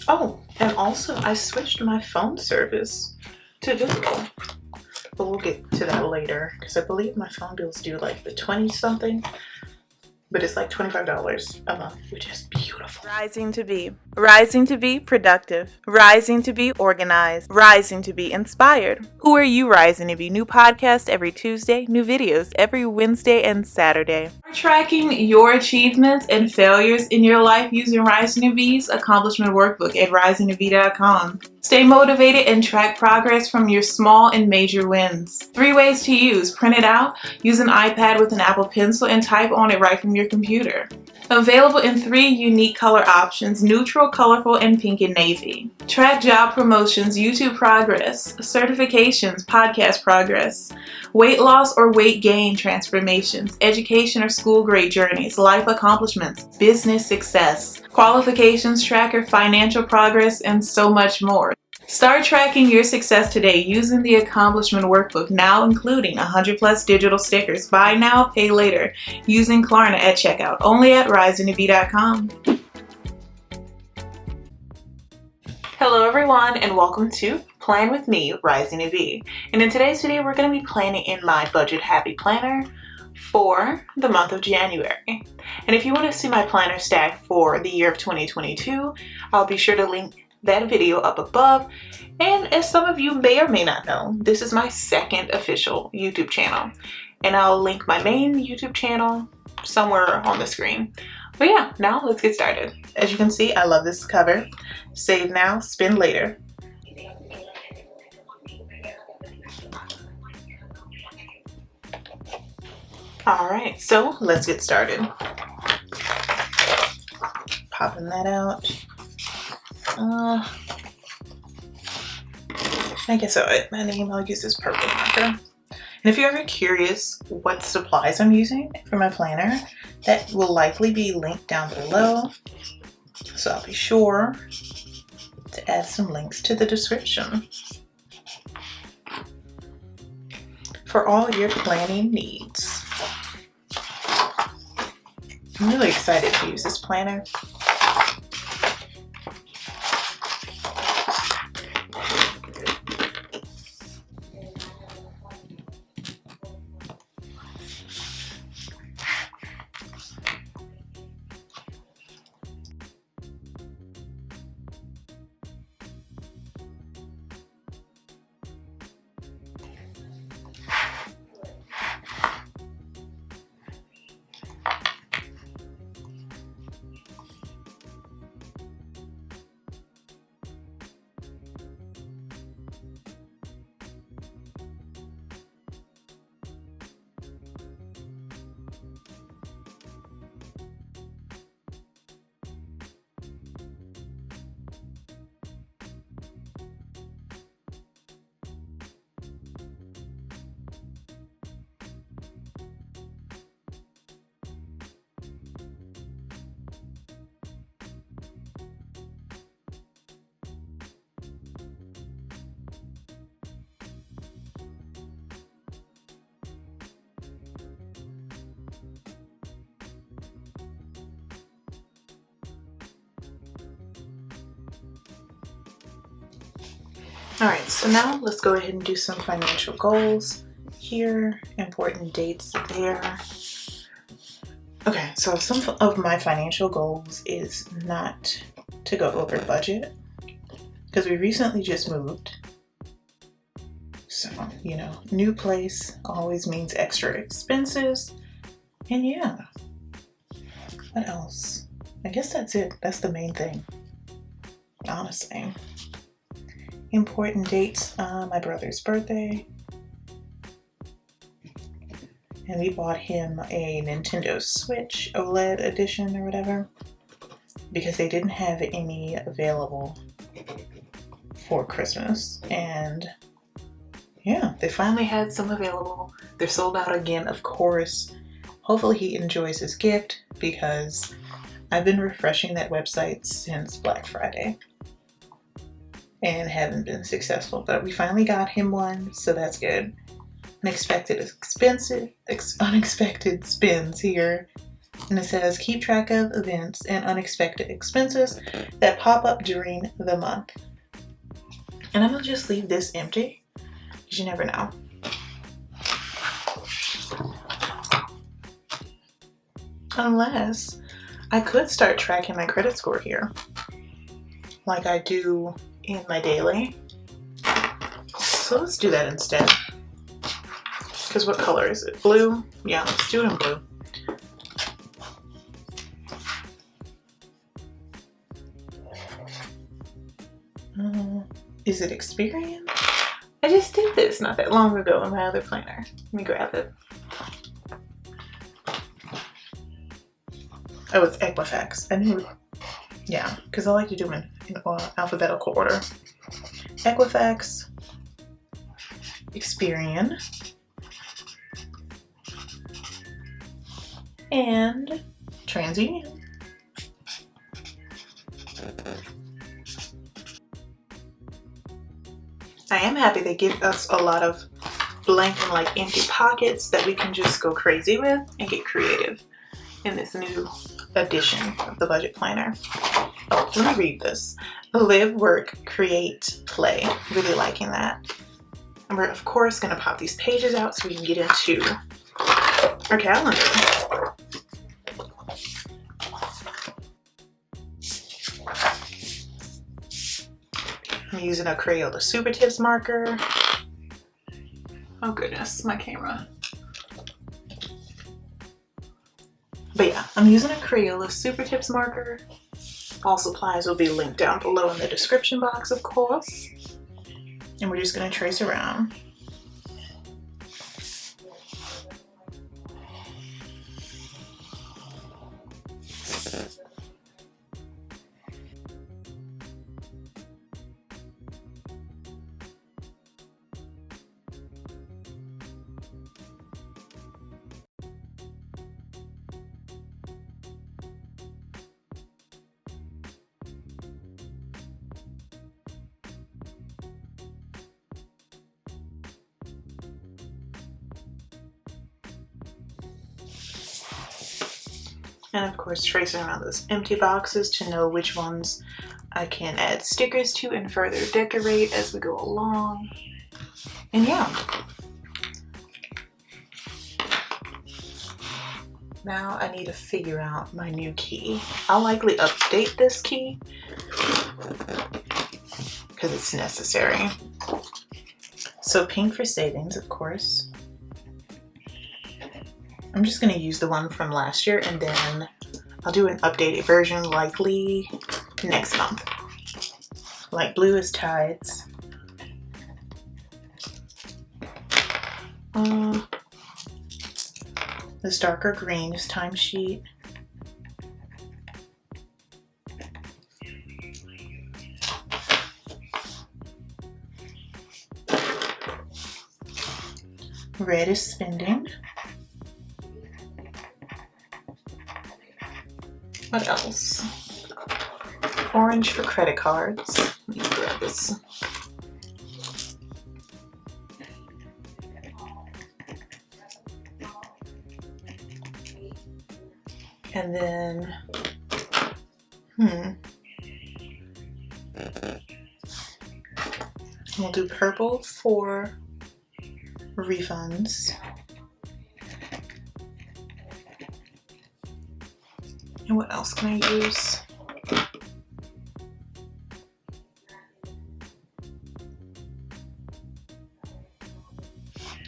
Oh, and also I switched my phone service to Visible. But we'll get to that later because I believe my phone bills due like the 20 something. But it's like $25 a month, which is beautiful. Rising to be productive, rising to be organized, rising to be inspired. Who are you rising to be? New podcast every Tuesday, new videos every Wednesday and Saturday. Tracking your achievements and failures in your life using Rising to Be's accomplishment workbook at risingtobe.com. Stay motivated and track progress from your small and major wins. 3 ways to use. Print it out, use an iPad with an Apple Pencil, and type on it right from your computer. Available in 3 unique color options: neutral, colorful, and pink and navy. Track job promotions, YouTube progress, certifications, podcast progress, weight loss or weight gain transformations, education or school grade journeys, life accomplishments, business success, qualifications tracker, financial progress, and so much more. Start tracking your success today using the accomplishment workbook, now including 100+ digital stickers. Buy now, pay later, using Klarna at checkout, only at risingtobe.com. Hello everyone, and welcome to Plan With Me, Rising to Be. And in today's video, we're going to be planning in my Budget Happy Planner for the month of January. And if you want to see my planner stack for the year of 2022, I'll be sure to link that video up above. And as some of you may or may not know, this is my second official YouTube channel, and I'll link my main YouTube channel somewhere on the screen. But yeah, now let's get started. As you can see, I love this cover. Save now, spend later. Alright, so let's get started. Popping that out. I guess my name, I'll use this purple marker. And if you're ever curious what supplies I'm using for my planner, that will likely be linked down below. So I'll be sure to add some links to the description for all your planning needs. I'm really excited to use this planner. Alright, so now let's go ahead and do some financial goals here, important dates there. Okay, so some of my financial goals is not to go over budget because we recently just moved. So, you know, new place always means extra expenses. And yeah, what else? I guess that's it. That's the main thing, honestly. Important dates, my brother's birthday, and we bought him a Nintendo Switch OLED edition or whatever because they didn't have any available for Christmas, and yeah, they finally had some available. They're sold out again, of course. Hopefully he enjoys his gift because I've been refreshing that website since Black Friday and haven't been successful, but we finally got him one, so that's good. Unexpected spins here. And it says, keep track of events and unexpected expenses that pop up during the month. And I'm gonna just leave this empty, because you never know. Unless I could start tracking my credit score here, like I do in my daily. So let's do that instead. Because what color is it? Blue? Yeah, let's do it in blue. Is it Experian? I just did this not that long ago in my other planner. Let me grab it. Oh, it's Equifax. I knew. Yeah, because I like to do them in alphabetical order. Equifax, Experian, and TransUnion. I am happy they give us a lot of blank and like empty pockets that we can just go crazy with and get creative in this new edition of the budget planner. Oh, let me read this. Live, work, create, play. Really liking that. And we're of course gonna pop these pages out so we can get into our calendar. I'm using a Crayola Super Tips marker. Oh goodness, my camera. But yeah, I'm using a Crayola Super Tips marker. All supplies will be linked down below in the description box, of course. And we're just gonna trace around. And of course tracing around those empty boxes to know which ones I can add stickers to and further decorate as we go along. And yeah. Now I need to figure out my new key. I'll likely update this key because it's necessary. So pink for savings, of course. I'm just gonna use the one from last year and then I'll do an updated version likely next month. Light blue is Tides. This darker green is Timesheet. Red is Spending. What else? Orange for credit cards. Let me grab this. And then, we'll do purple for refunds. And what else can I use?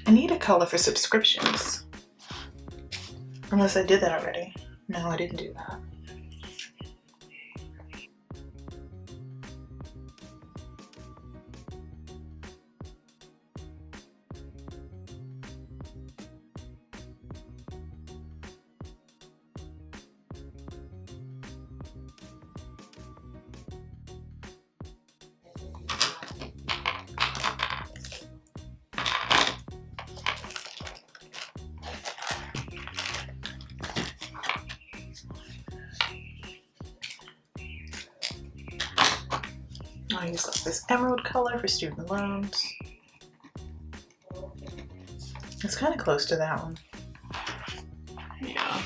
I need a color for subscriptions. Unless I did that already. No, I didn't do that. I'll use like this emerald color for student loans. It's kind of close to that one. Yeah.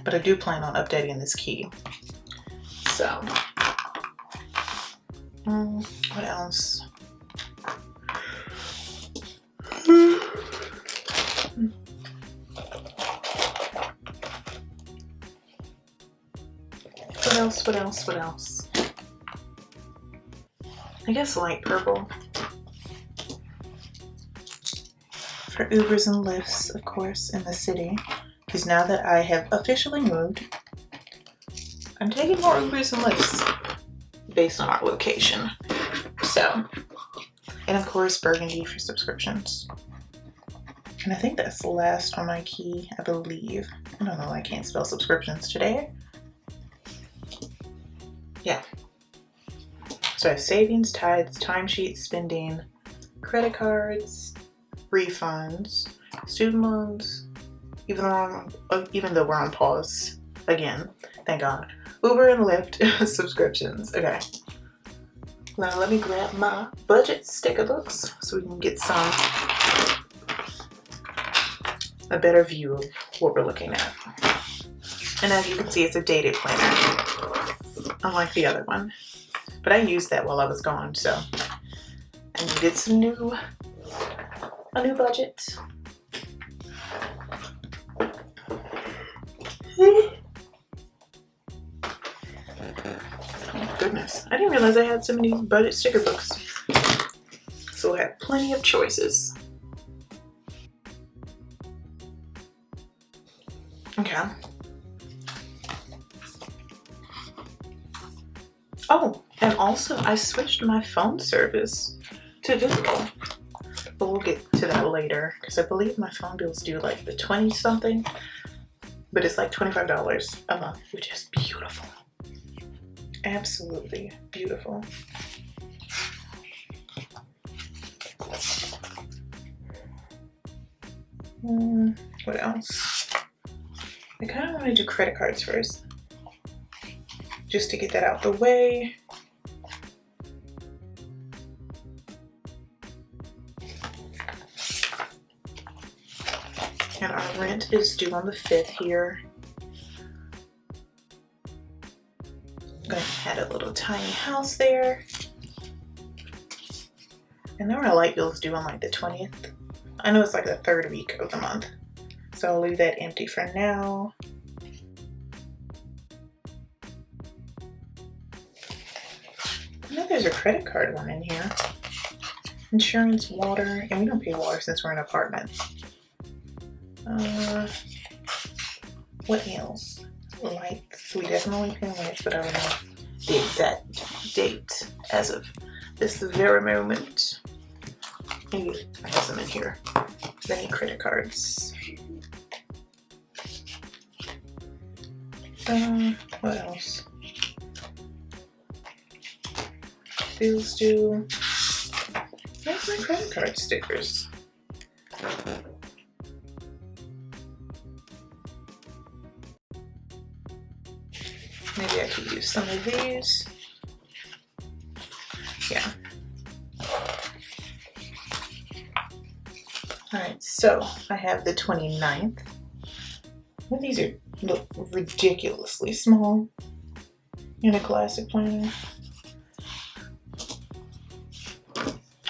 but I do plan on updating this key. So, what else? What else? I guess light purple. For Ubers and Lyfts, of course, in the city. Because now that I have officially moved, I'm taking more Ubers and Lyfts based on our location. So, and of course, burgundy for subscriptions. And I think that's the last on my key, I believe. I don't know, I can't spell subscriptions today. Yeah. So I have savings, tithes, timesheets, spending, credit cards, refunds, student loans, even though we're on pause again, thank God. Uber and Lyft subscriptions. Okay. Now let me grab my budget sticker books so we can get a better view of what we're looking at. And as you can see, it's a dated planner, unlike the other one. But I used that while I was gone, so I needed a new budget. Oh goodness, I didn't realize I had so many budget sticker books. So I have plenty of choices. Okay. Oh, and also I switched my phone service to Visible. But we'll get to that later because I believe my phone bills due like the 20 something, but it's like $25 a month, which is beautiful. Absolutely beautiful. What else? I kind of want to do credit cards first, just to get that out the way. And our rent is due on the 5th here. I'm gonna add a little tiny house there. And then our light bill is due on like the 20th. I know it's like the 3rd week of the month. So I'll leave that empty for now. I know there's a credit card one in here. Insurance, water, and we don't pay water since we're in an apartment. What else? Lights. We definitely pay lights, but I don't know the exact date as of this very moment. Maybe I have some in here. Any credit cards. What else? Bills due. Where's my credit card stickers? Maybe I could use some of these. Yeah. Alright, so I have the 29th. Well, these look ridiculously small in a classic planner.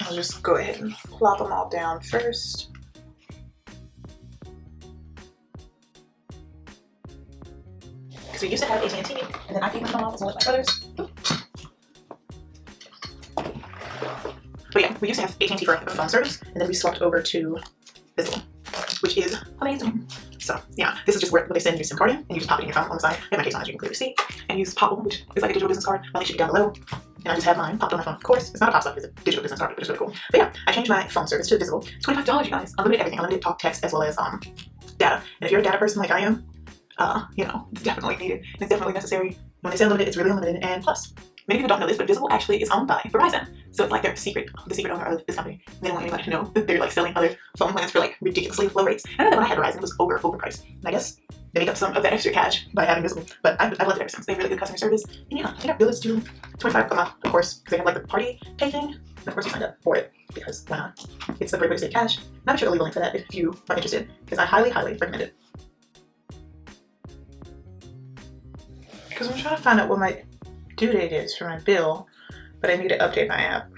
I'll just go ahead and plop them all down first. Because we used to have AT&T, and then I gave my phone off as one of my brothers. But yeah, we used to have AT&T for phone service, and then we swapped over to Visible, which is amazing. So yeah, this is just where they send your SIM card in, and you just pop it in your phone on the side. I have my case on, as you can clearly see, and use Parkoo, which is like a digital business card. My link should be down below. And I just have mine popped on my phone. Of course, it's not a pop stuff, it's a digital business card, but it's really cool. But yeah, I changed my phone service to Visible. It's $25, you guys. Unlimited everything, unlimited talk, text, as well as data. And if you're a data person like I am, you know, it's definitely needed. It's definitely necessary. When they say unlimited, it's really unlimited. And plus, many people don't know this, but Visible actually is owned by Verizon. So it's like their secret, the secret owner of this company. They don't want anybody to know that they're like selling other phone plans for like ridiculously low rates. And then when I had Verizon, it was overpriced. And I guess they make up some of that extra cash by having Visible. But I've loved it ever since. They have really good customer service. And yeah, I think our bill is due $25 a month, of course, because they have like the party pay thing. And of course, we signed up for it because why not? It's a great way to save cash. And I'll be sure to leave a link for that if you are interested, because I highly, highly recommend it. because I'm trying to find out what my due date is for my bill, but I need to update my app.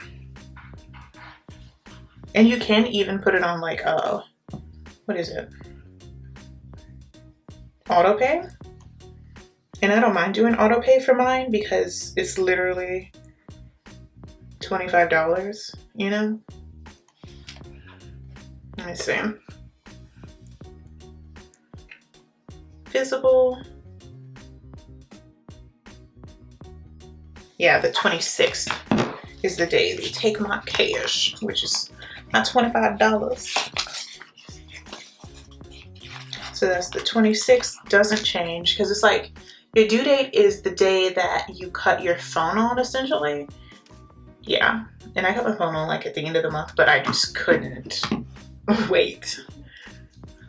And you can even put it on like, what is it? Auto pay. And I don't mind doing auto pay for mine because it's literally $25, you know? Let me see. Visible. Yeah, the 26th is the day they take my cash, which is my $25. So that's the 26th, doesn't change because it's like your due date is the day that you cut your phone on, essentially. Yeah, and I cut my phone on like at the end of the month, but I just couldn't wait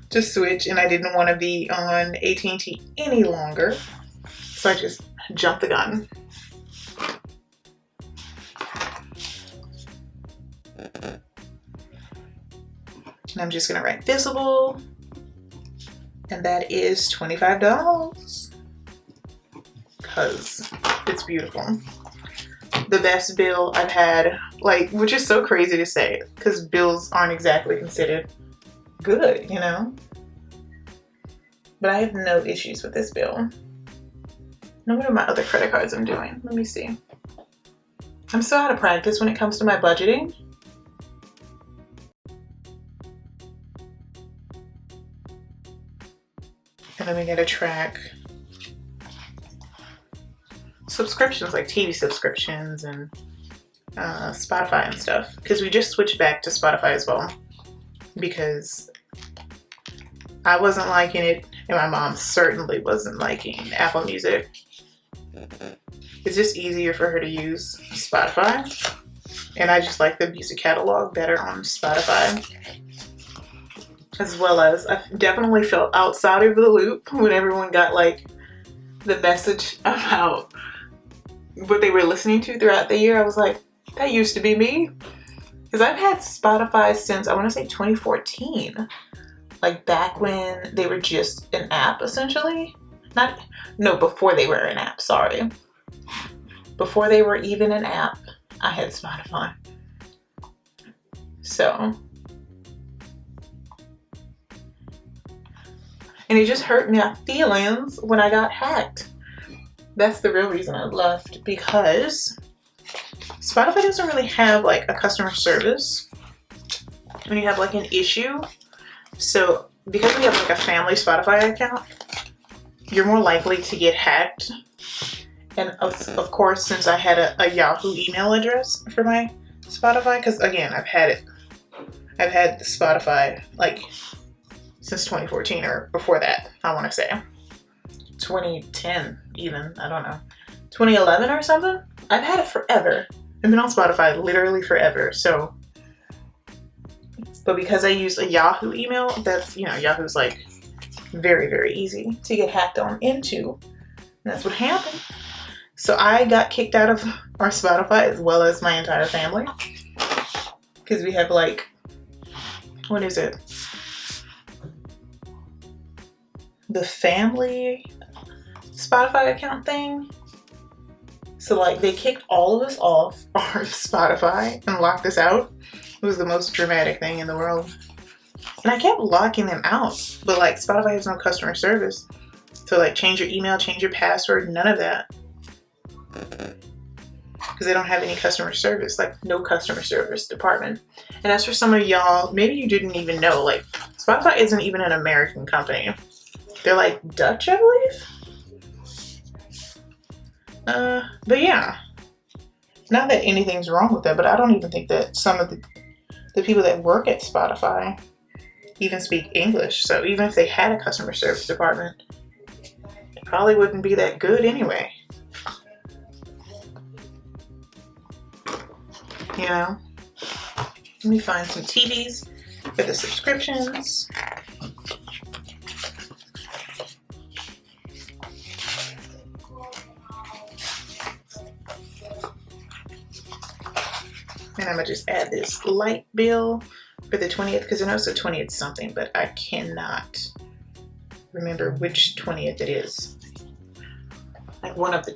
to switch, and I didn't want to be on AT&T any longer, so I just jumped the gun. And I'm just gonna write visible, and that is $25 because it's beautiful. The best bill I've had, like, which is so crazy to say because bills aren't exactly considered good, you know? But I have no issues with this bill. Now what are my other credit cards I'm doing? Let me see. I'm so out of practice when it comes to my budgeting. And then we gotta track subscriptions like TV subscriptions and Spotify and stuff, because we just switched back to Spotify as well because I wasn't liking it and my mom certainly wasn't liking Apple Music. It's just easier for her to use Spotify, and I just like the music catalog better on Spotify. As well as I definitely felt outside of the loop when everyone got like the message about what they were listening to throughout the year. I was like, that used to be me. Because I've had Spotify since, I want to say 2014. Like back when they were just an app, essentially. Before they were an app, sorry. Before they were even an app, I had Spotify. So. And it just hurt my feelings when I got hacked. That's the real reason I left, because Spotify doesn't really have like a customer service when you have like an issue. So because we have like a family Spotify account, you're more likely to get hacked. And of course, since I had a Yahoo email address for my Spotify, because again, I've had the Spotify like since 2014 or before that, I want to say 2010 even, I don't know, 2011 or something. I've had it forever. I've been on Spotify literally forever. So, but because I use a Yahoo email, that's, you know, Yahoo's like very, very easy to get hacked on into. And that's what happened. So I got kicked out of our Spotify as well as my entire family. Because we have like, what is it? The family Spotify account thing. So like they kicked all of us off our Spotify and locked us out. It was the most dramatic thing in the world. And I kept locking them out, but like Spotify has no customer service. So like change your email, change your password, none of that. Because they don't have any customer service, like no customer service department. And as for some of y'all, maybe you didn't even know, like Spotify isn't even an American company. They're like Dutch, I believe. But yeah, not that anything's wrong with that, but I don't even think that some of the people that work at Spotify even speak English. So even if they had a customer service department, it probably wouldn't be that good anyway. You know? Let me find some TVs for the subscriptions. And I'm gonna just add this light bill for the 20th, because I know it's the 20th something, but I cannot remember which 20th it is. like one of the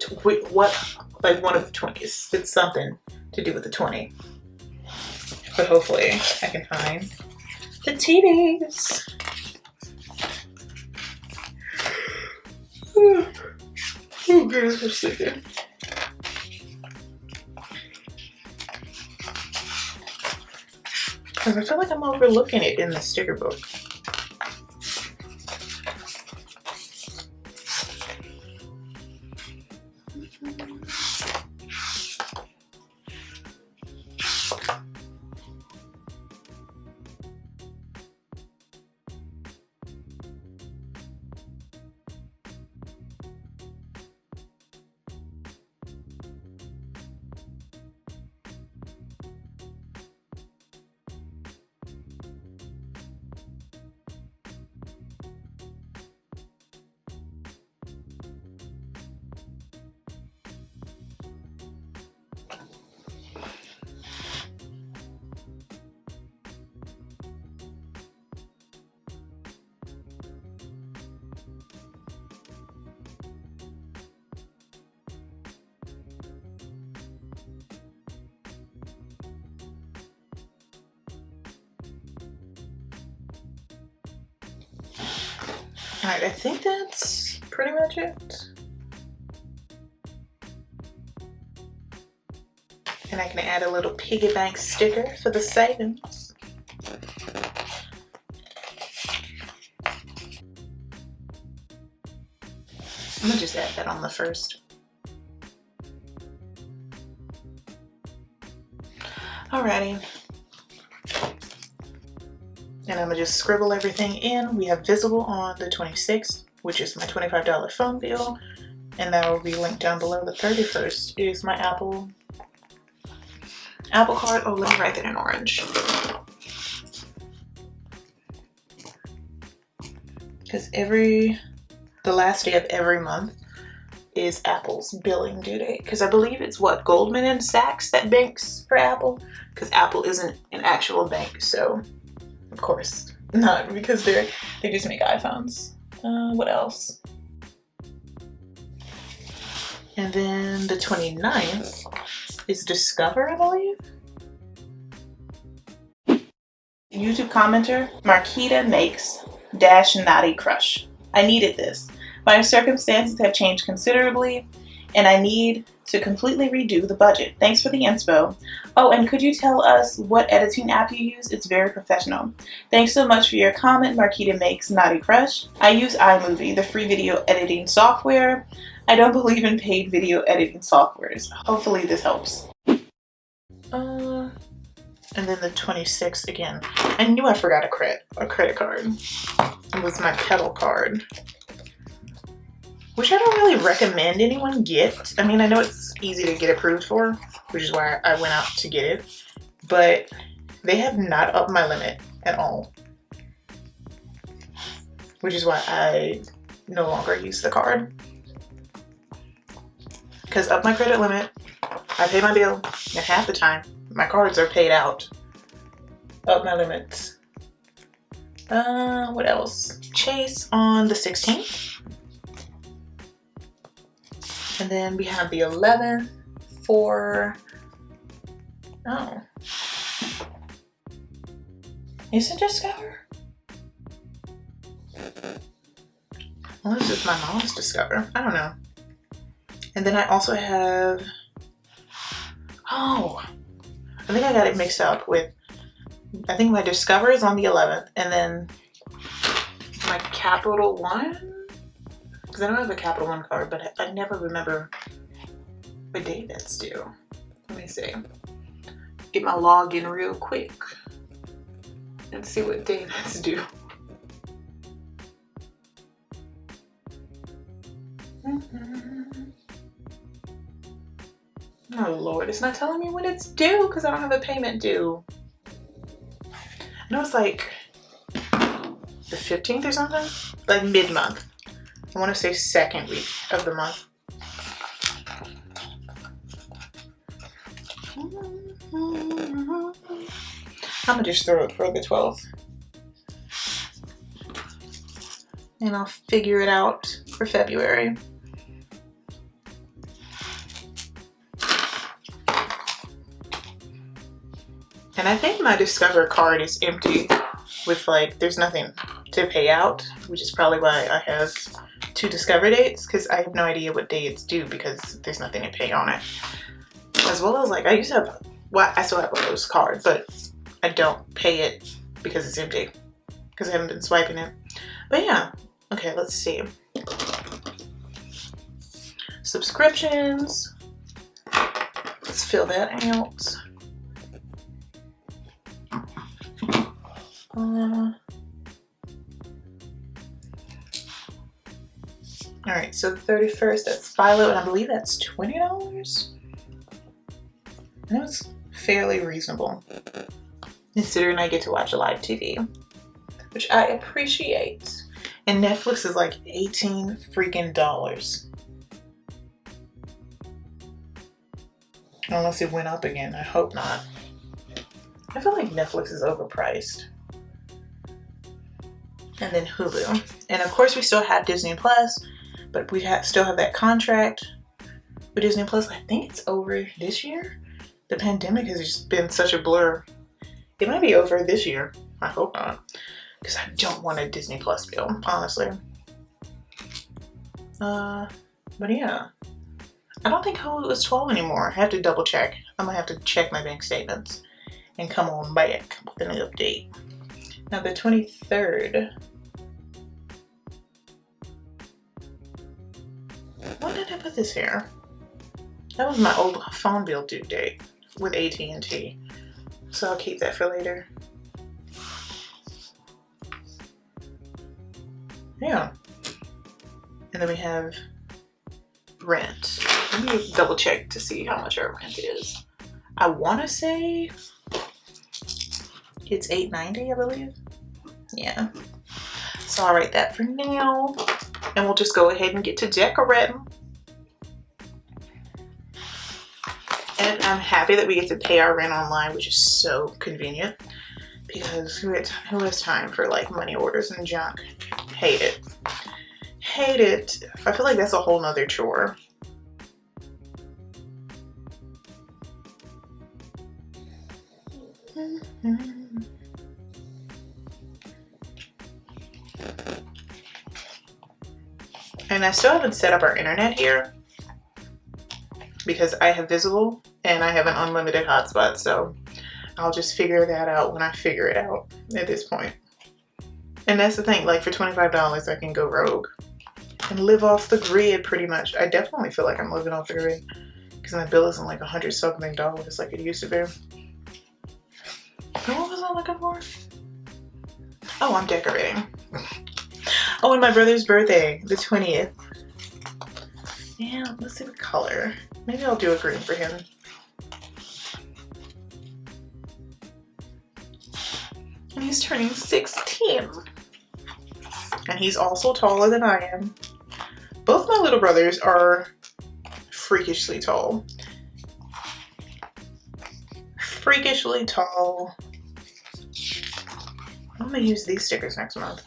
one of the 20s. It's something to do with the 20. But hopefully I can find the TVs. Oh goodness, I'm sleeping. Because I feel like I'm overlooking it in the sticker book. Alright, I think that's pretty much it. And I can add a little piggy bank sticker for the savings. I'm gonna just add that on the first. Alrighty. And I'm gonna just scribble everything in. We have visible on the 26th, which is my $25 phone bill. And that will be linked down below. The 31st is my Apple card. Oh, let me write that in orange. Because the last day of every month is Apple's billing due date. Because I believe it's what, Goldman and Sachs that banks for Apple? Because Apple isn't an actual bank, so of course not, because they just make iPhones. What else? And then the 29th is Discover, I believe. YouTube commenter Marquita makes -KnottyCrush. I needed this. My circumstances have changed considerably, and I need to completely redo the budget. Thanks for the inspo. Oh, and could you tell us what editing app you use? It's very professional. Thanks so much for your comment, Marquita makes KnottyCrush. I use iMovie, the free video editing software. I don't believe in paid video editing softwares. Hopefully this helps. And then the 26th again. I knew I forgot a credit card. It was my pedal card, which I don't really recommend anyone get. I mean, I know it's easy to get approved for, which is why I went out to get it, but they have not upped my limit at all, which is why I no longer use the card. Because up my credit limit, I pay my bill, and half the time, my cards are paid out. Up my limits. What else? Chase on the 16th. And then we have the 11th for, oh. Is it Discover? Well, this is my mom's Discover. I don't know. And then I also have, oh, I think I got it mixed up with, I think my Discover is on the 11th, and then my Capital One, because I don't have a Capital One card, but I never remember what day that's due. Let me see. Get my login real quick and see what day that's due. Oh Lord, it's not telling me when it's due because I don't have a payment due. I know it's like the 15th or something, like mid-month. I want to say second week of the month. I'm gonna just throw it for the 12th. And I'll figure it out for February. And I think my Discover card is empty with like, there's nothing to pay out, which is probably why I have 2 Discover dates, because I have no idea what day it's due because there's nothing to pay on it. As well as like, I used to have, well, I still have a Rose card, but I don't pay it because it's empty, because I haven't been swiping it. But yeah, okay, let's see. Subscriptions. Let's fill that out. All right, so the 31st, that's Philo, and I believe that's $20. I know it's fairly reasonable, considering I get to watch a live TV, which I appreciate. And Netflix is like $18 freaking dollars. Unless it went up again, I hope not. I feel like Netflix is overpriced. And then Hulu. And of course we still have Disney Plus, but we still have that contract with Disney Plus. I think it's over this year. The pandemic has just been such a blur. It might be over this year. I hope not. Because I don't want a Disney Plus bill, honestly. But yeah. I don't think Hulu is 12 anymore. I have to double check. I'm gonna have to check my bank statements and come on back with an update. Now the 23rd. Why did I put this here? That was my old phone bill due date with AT&T. So I'll keep that for later. Yeah. And then we have rent. Let me double check to see how much our rent is. I want to say it's $8.90, I believe. Yeah. So I'll write that for now. And we'll just go ahead and get to decorating. And I'm happy that we get to pay our rent online, which is so convenient. Because who has time for like money orders and junk? Hate it. Hate it. I feel like that's a whole nother chore. And I still haven't set up our internet here because I have Visible and I have an unlimited hotspot, so I'll just figure that out when I figure it out at this point. And that's the thing, like for $25 I can go rogue and live off the grid pretty much. I definitely feel like I'm living off the grid because my bill isn't like $100-something like it used to be. And what was I looking for? Oh, I'm decorating. Oh, and my brother's birthday, the 20th. Yeah, let's see what color. Maybe I'll do a green for him. And he's turning 16. And he's also taller than I am. Both my little brothers are freakishly tall. Freakishly tall. I'm gonna use these stickers next month.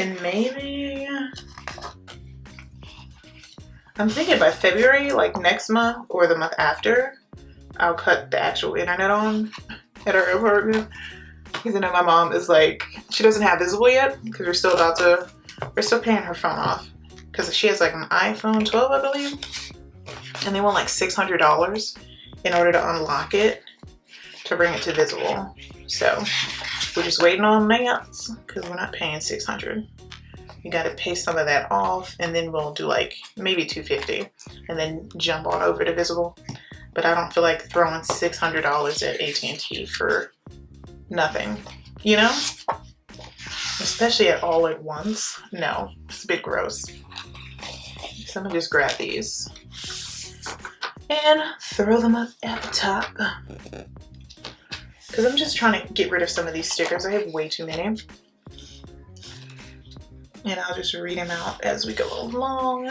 And maybe, I'm thinking by February, like next month or the month after, I'll cut the actual internet on at our apartment. Because I know my mom is like, she doesn't have Visible yet because we're still paying her phone off. Because she has like an iPhone 12, I believe. And they want like $600 in order to unlock it to bring it to Visible. So we're just waiting on that because we're not paying $600. You got to pay some of that off, and then we'll do like maybe $250 and then jump on over to Visible. But I don't feel like throwing $600 at AT&T for nothing, you know? Especially at all at once. No, it's a bit gross. So I'm gonna just grab these and throw them up at the top. Because I'm just trying to get rid of some of these stickers. I have way too many. And I'll just read them out as we go along.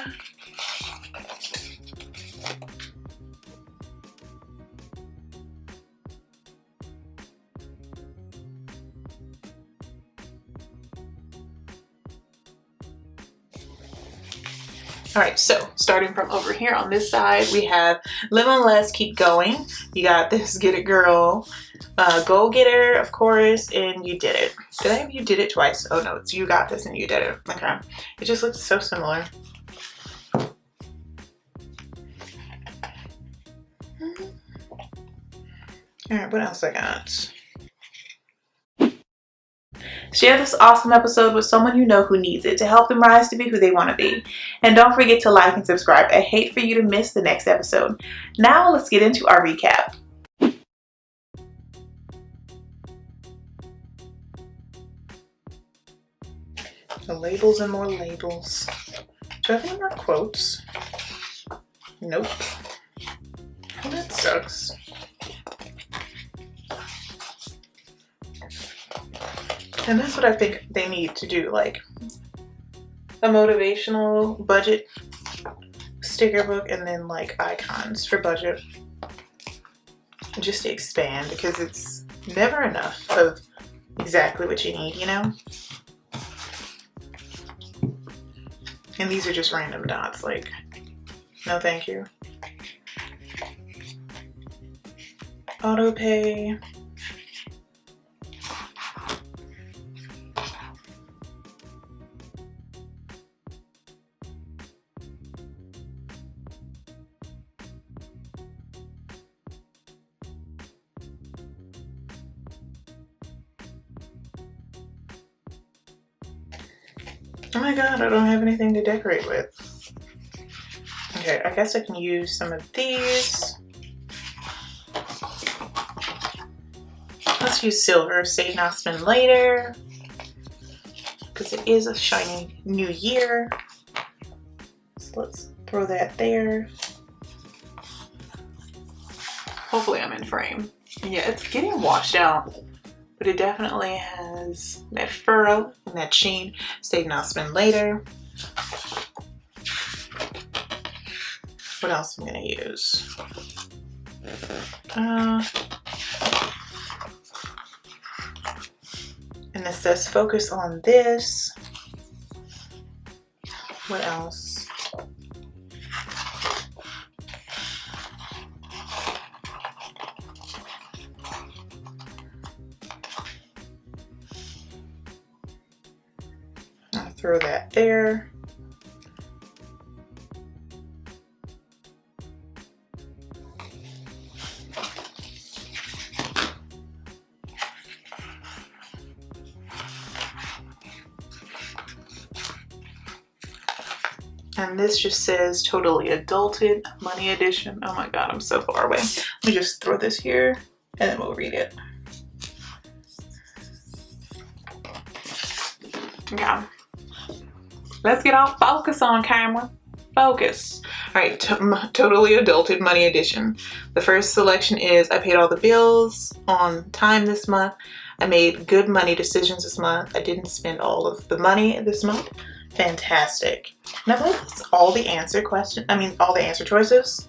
All right, so starting from over here on this side, we have Live on Less, Keep Going. You got this Get It Girl, Go Getter, of course, and You Did It. Did I have You Did It twice? Oh no, it's You Got This and You Did It. Okay, it just looks so similar. All right, what else I got? Share this awesome episode with someone you know who needs it to help them rise to be who they want to be. And don't forget to like and subscribe. I hate for you to miss the next episode. Now let's get into our recap. The labels and more labels. Do I have any more quotes? Nope. Well, that sucks. And that's what I think they need to do, like a motivational budget sticker book and then like icons for budget, just to expand, because it's never enough of exactly what you need, you know? And these are just random dots, like, no thank you. Auto pay. Oh my god, I don't have anything to decorate with. Okay, I guess I can use some of these. Let's use silver, save now, spend later. Because it is a shiny new year. So let's throw that there. Hopefully I'm in frame. Yeah, it's getting washed out. But it definitely has that furrow and that sheen. Save now, spend later. What else am I gonna use? And it says focus on this. What else? I'll throw that there. And this just says totally adulted, money edition. Oh my god, I'm so far away. Let me just throw this here and then we'll read it. Yeah. Let's get off focus on camera. Focus. All right, totally adulted money edition. The first selection is I paid all the bills on time this month. I made good money decisions this month. I didn't spend all of the money this month. Fantastic. Now that's all the answer all the answer choices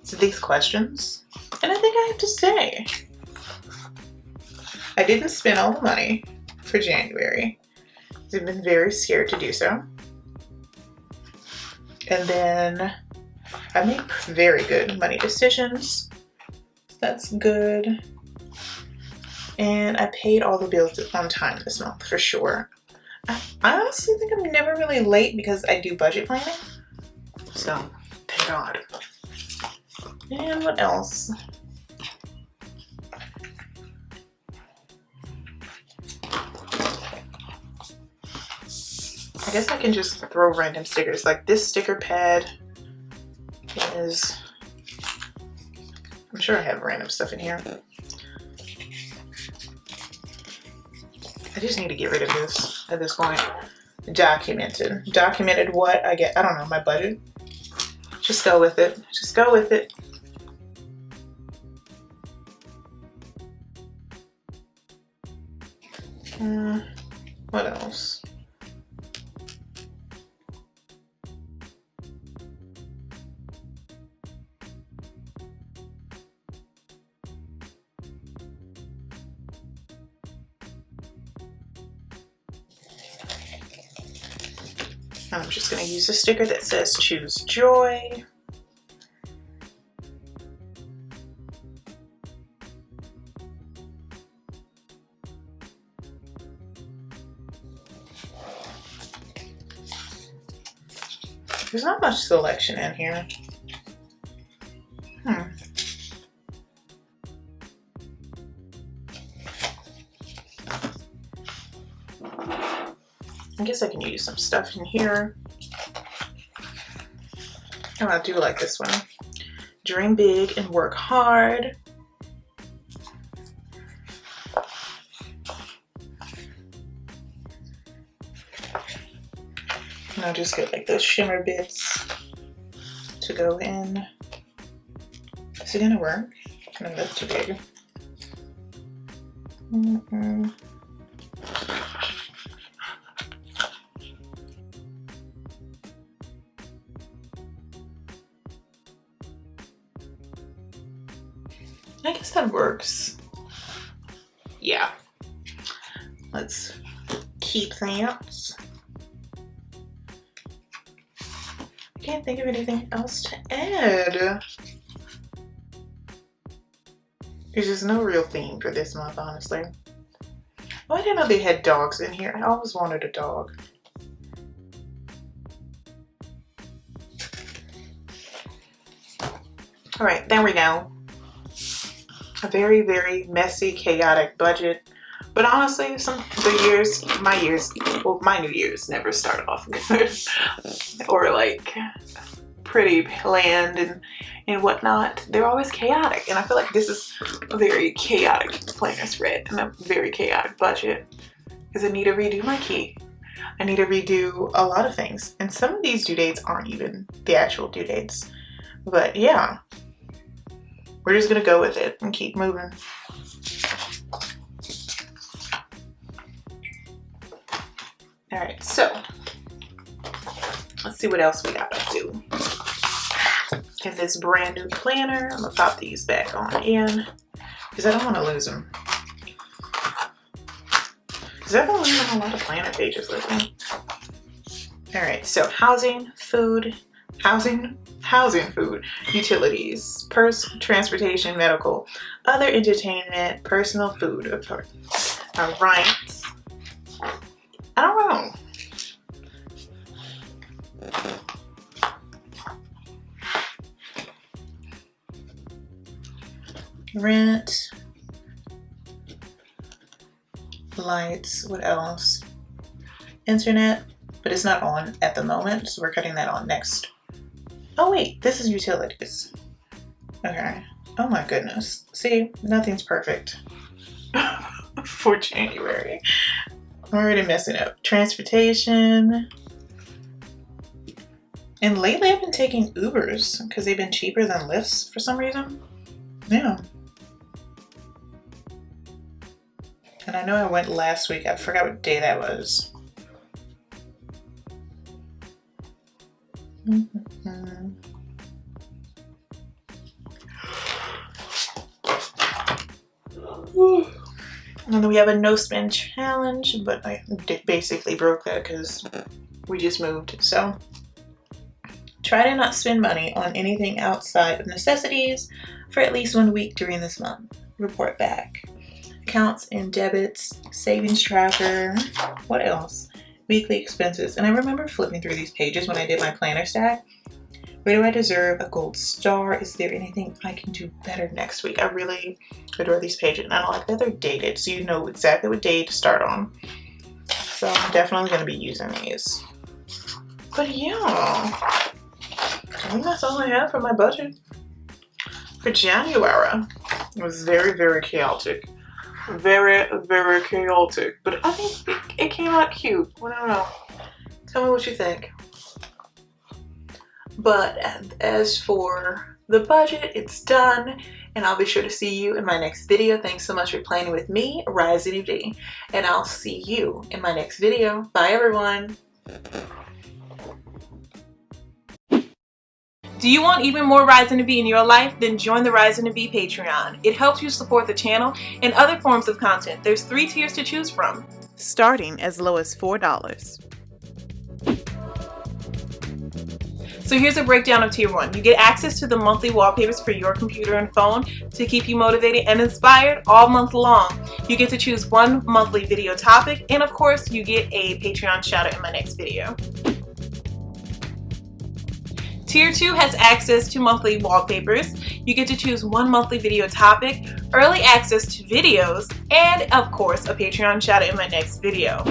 to these questions. And I think I have to say, I didn't spend all the money for January. I've been very scared to do so. And then I make very good money decisions. That's good. And I paid all the bills on time this month for sure. I honestly think I'm never really late because I do budget planning. So, thank God. And what else? I guess I can just throw random stickers. Like this sticker pad is, I'm sure I have random stuff in here. I just need to get rid of this at this point. Documented what I get. I don't know, my budget. Just go with it. Just go with it. What else? And I'm just going to use a sticker that says choose joy. There's not much selection in here. I guess I can use some stuff in here. Oh, I do like this one. Dream big and work hard. And I'll just get like those shimmer bits to go in. Is it gonna work? No, that's too big. I guess that works. Yeah. Let's keep that. I can't think of anything else to add. There's just no real theme for this month, honestly. Oh, I didn't know they had dogs in here. I always wanted a dog. All right, there we go. A very, very messy, chaotic budget. But honestly, my New Year's never start off good. Or like pretty planned and whatnot. They're always chaotic. And I feel like this is a very chaotic planner spread and a very chaotic budget. Because I need to redo my key. I need to redo a lot of things. And some of these due dates aren't even the actual due dates. But yeah. We're just gonna go with it and keep moving. All right, so let's see what else we got up to. In this brand new planner, I'm gonna pop these back on in because I don't want to lose them. Because I've been losing a lot of planner pages lately. All right, so housing, food, utilities, transportation, medical, other entertainment, personal food. All right. I don't know. Rent, lights, what else? Internet, but it's not on at the moment, so we're cutting that on next. Oh wait, this is utilities. Okay. Oh my goodness. See, nothing's perfect for January. I'm already messing up. Transportation. And lately I've been taking Ubers because they've been cheaper than Lyfts for some reason. Yeah. And I know I went last week. I forgot what day that was. And then we have a no spend challenge, but I basically broke that because we just moved. So try to not spend money on anything outside of necessities for at least 1 week during this month. Report back. Accounts and debits, savings tracker, what else? Weekly expenses. And I remember flipping through these pages when I did my planner stack. Where do I deserve a gold star? Is there anything I can do better next week? I really adore these pages, and I like that they're dated, so you know exactly what day to start on. So I'm definitely going to be using these. But yeah, I think that's all I have for my budget. For January, it was very, very chaotic. Very, very chaotic. But I think it came out cute. I don't know. Tell me what you think. But as for the budget, it's done, and I'll be sure to see you in my next video. Thanks so much for planning with me, Rising D, and I'll see you in my next video. Bye, everyone. Do you want even more Rising to Be in your life? Then join the Rising to Be Patreon. It helps you support the channel and other forms of content. There's 3 tiers to choose from, starting as low as $4. So here's a breakdown of Tier 1. You get access to the monthly wallpapers for your computer and phone to keep you motivated and inspired all month long. You get to choose one monthly video topic, and of course, you get a Patreon shout out in my next video. Tier 2 has access to monthly wallpapers. You get to choose one monthly video topic, early access to videos, and of course, a Patreon shout out in my next video.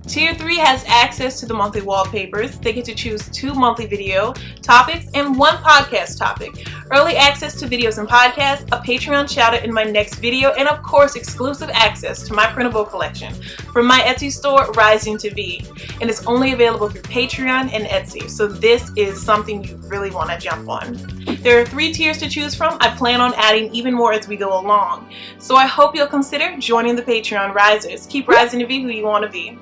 Tier 3 has access to the monthly wallpapers. They get to choose 2 monthly video topics and 1 podcast topic. Early access to videos and podcasts, a Patreon shout out in my next video, and of course exclusive access to my printable collection from my Etsy store, Rising to Be. And it's only available through Patreon and Etsy, so this is something you really want to jump on. There are 3 tiers to choose from. I plan on adding even more as we go along. So I hope you'll consider joining the Patreon Risers. Keep rising to be who you want to be.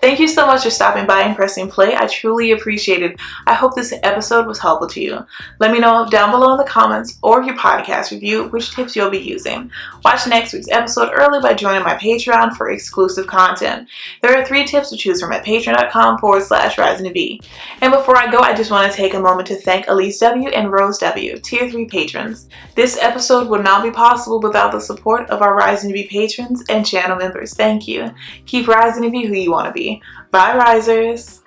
Thank you so much for stopping by and pressing play. I truly appreciate it. I hope this episode was helpful to you. Let me know down below in the comments or your podcast review which tips you'll be using. Watch next week's episode early by joining my Patreon for exclusive content. There are 3 tips to choose from at patreon.com/risingtobe. And before I go, I just want to take a moment to thank Elise W. and Rose W., Tier 3 patrons. This episode would not be possible without the support of our Rising to Be patrons and channel members. Thank you. Keep rising to be who you want to be. Bye, Risers!